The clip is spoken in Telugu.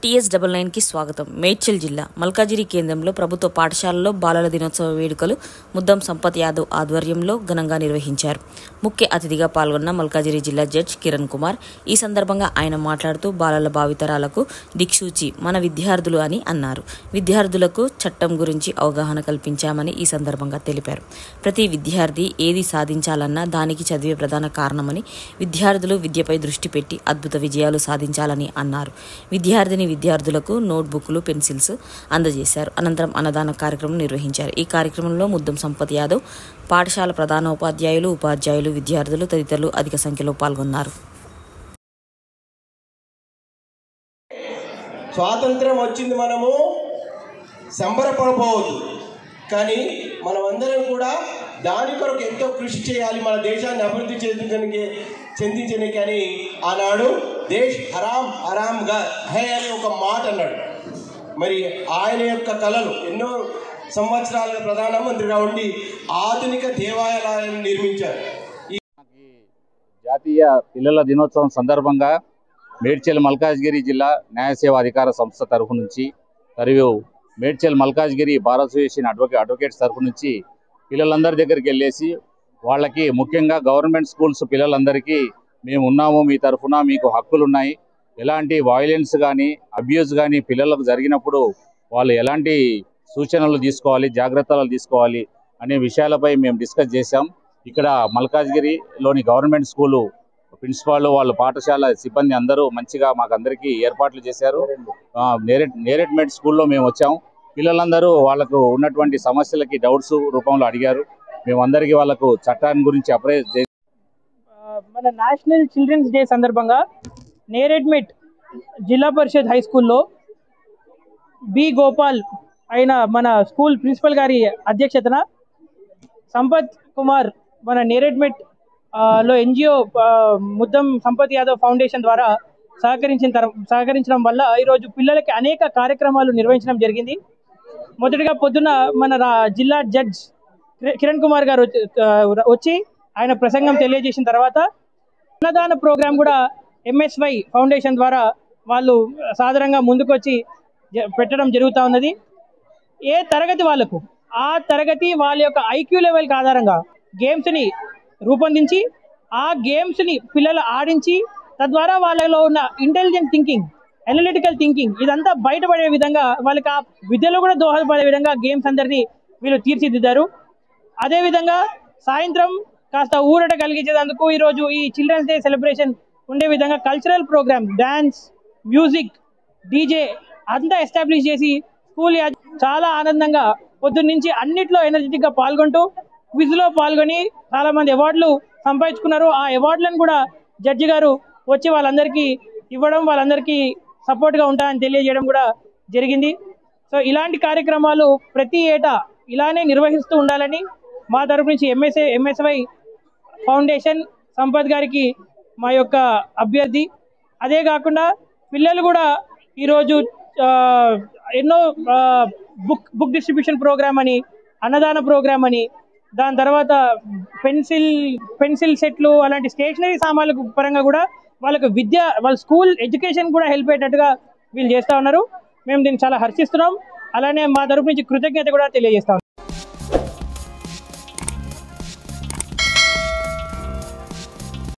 TS99 కి స్వాగతం. మేడ్చల్ జిల్లా మల్కాజిగిరి కేంద్రంలో ప్రభుత్వ పాఠశాలలో బాలల దినోత్సవ వేడుకలు ముద్దం సంపత్ యాదవ్ ఆధ్వర్యంలో ఘనంగా నిర్వహించారు. ముఖ్య అతిథిగా పాల్గొన్న మల్కాజిగిరి జిల్లా జడ్జ్ కిరణ్ కుమార్ ఈ సందర్భంగా ఆయన మాట్లాడుతూ బాలల భావితరాలకు దిక్సూచి మన విద్యార్థులు అని అన్నారు. విద్యార్థులకు చట్టం గురించి అవగాహన కల్పించామని ఈ సందర్భంగా తెలిపారు. ప్రతి విద్యార్థి ఏది సాధించాలన్నా దానికి చదివే ప్రధాన కారణమని, విద్యార్థులు విద్యపై దృష్టి పెట్టి అద్భుత విజయాలు సాధించాలని అన్నారు. విద్యార్థులకు నోట్బుక్లు, పెన్సిల్స్ అందజేశారు. అనంతరం అన్నదాన కార్యక్రమం నిర్వహించారు. ఈ కార్యక్రమంలో ముద్దం సంపత్ యాదవ్, పాఠశాల ప్రధానోపాధ్యాయులు, ఉపాధ్యాయులు, విద్యార్థులు తదితరులు అధిక సంఖ్యలో పాల్గొన్నారు. స్వాతంత్రం వచ్చింది, మనము సంబరపడపోవద్దు, కానీ మనమందరం కూడా దాని కొరకు ఎంతో కృషి చేయాలి. మన దేశాన్ని అభివృద్ధి చెందించడానికి అని ఆనాడు దేశ్ హరాం హరాంగా హై అనే ఒక మాట అన్నాడు. మరి ఆయన యొక్క కళలు ఎన్నో సంవత్సరాలుగా ప్రధానమంత్రిగా ఉండి ఆధునిక దేవాలయాలను నిర్మించారు. జాతీయ పిల్లల దినోత్సవం సందర్భంగా మేడ్చల్ మల్కాజ్గిరి జిల్లా న్యాయ సేవా అధికార సంస్థ తరఫు నుంచి మరియు Medchal Malkajgiri bar association advocates తరఫు నుంచి పిల్లలందరి దగ్గరికి వెళ్ళేసి వాళ్ళకి, ముఖ్యంగా గవర్నమెంట్ స్కూల్స్ పిల్లలందరికీ మేము ఉన్నాము, మీ తరఫున మీకు హక్కులు ఉన్నాయి, ఎలాంటి వైలెన్స్ కానీ అబ్యూజ్ కానీ పిల్లలకు జరిగినప్పుడు వాళ్ళు ఎలాంటి సూచనలు తీసుకోవాలి, జాగ్రత్తలు తీసుకోవాలి అనే విషయాలపై మేము డిస్కస్ చేశాం. ఇక్కడ మల్కాజ్గిరిలోని గవర్నమెంట్ స్కూలు ప్రిన్సిపాల్, వాళ్ళు పాఠశాల సిబ్బంది అందరూ మంచిగా మాకందరికీ ఏర్పాట్లు చేశారు. నేరేడ్మెట్ స్కూల్లో మేము వచ్చాము. పిల్లలందరూ వాళ్ళకు ఉన్నటువంటి సమస్యలకి డౌట్స్ రూపంలో అడిగారు. మేమందరికీ వాళ్ళకు చట్టాన్ని గురించి అప్రైజ్ చేసి మన నేషనల్ చిల్డ్రన్స్ డే సందర్భంగా నేరేడ్మెట్ జిల్లా పరిషత్ హై స్కూల్లో బి గోపాల్ అయిన మన స్కూల్ ప్రిన్సిపల్ గారి అధ్యక్షతన సంపత్ కుమార్ మన నేరేడ్మెట్ లో NGO ముద్దం సంపత్ యాదవ్ ఫౌండేషన్ ద్వారా సహకరించడం వల్ల ఈరోజు పిల్లలకి అనేక కార్యక్రమాలు నిర్వహించడం జరిగింది. మొదటిగా పొద్దున్న మన జిల్లా జడ్జ్ కిరణ్ కుమార్ గారు వచ్చి ఆయన ప్రసంగం తెలియజేసిన తర్వాత అన్నదాన ప్రోగ్రాం కూడా MSY ఫౌండేషన్ ద్వారా వాళ్ళు సాధారణంగా ముందుకొచ్చి పెట్టడం జరుగుతూ ఉన్నది. ఏ తరగతి వాళ్ళకు ఆ తరగతి వాళ్ళ యొక్క IQ లెవెల్కి ఆధారంగా గేమ్స్ని రూపొందించి ఆ గేమ్స్ని పిల్లలు ఆడించి తద్వారా వాళ్ళలో ఉన్న ఇంటెలిజెంట్ థింకింగ్, అనలిటికల్ థింకింగ్ ఇదంతా బయటపడే విధంగా, వాళ్ళకి ఆ విద్యలో కూడా దోహదపడే విధంగా గేమ్స్ అందరినీ వీళ్ళు తీర్చిదిద్దారు. అదేవిధంగా సాయంత్రం కాస్త ఊరట కలిగించేందుకు ఈరోజు ఈ చిల్డ్రన్స్ డే సెలబ్రేషన్ ఉండే విధంగా cultural programme, dance, music, DJ అంతా ఎస్టాబ్లిష్ చేసి స్కూల్ చాలా ఆనందంగా పొద్దున్నుంచి అన్నిట్లో ఎనర్జెటిక్గా పాల్గొంటూ క్విజ్లో పాల్గొని చాలామంది అవార్డులు సంపాదించుకున్నారు. ఆ అవార్డులను కూడా జడ్జి గారు వచ్చి వాళ్ళందరికీ ఇవ్వడం, వాళ్ళందరికీ సపోర్ట్గా ఉంటాయని తెలియజేయడం కూడా జరిగింది. సో ఇలాంటి కార్యక్రమాలు ప్రతి ఏటా ఇలానే నిర్వహిస్తూ ఉండాలని మా తరపు నుంచి MSY ఫౌండేషన్ సంపత్ గారికి మా యొక్క అభ్యర్థి. అదే కాకుండా పిల్లలు కూడా ఈరోజు ఎన్నో బుక్ డిస్ట్రిబ్యూషన్ ప్రోగ్రామ్ అని, అన్నదాన ప్రోగ్రామ్ అని, దాని తర్వాత పెన్సిల్ సెట్లు అలాంటి స్టేషనరీ సామాన్ల పరంగా కూడా వాళ్ళకు వాళ్ళ స్కూల్ ఎడ్యుకేషన్ కూడా హెల్ప్ అయ్యేటట్టుగా వీళ్ళు చేస్తూ ఉన్నారు. మేము దీన్ని చాలా హర్షిస్తున్నాం. అలానే మా తరపు నుంచి కృతజ్ఞత కూడా తెలియజేస్తాం.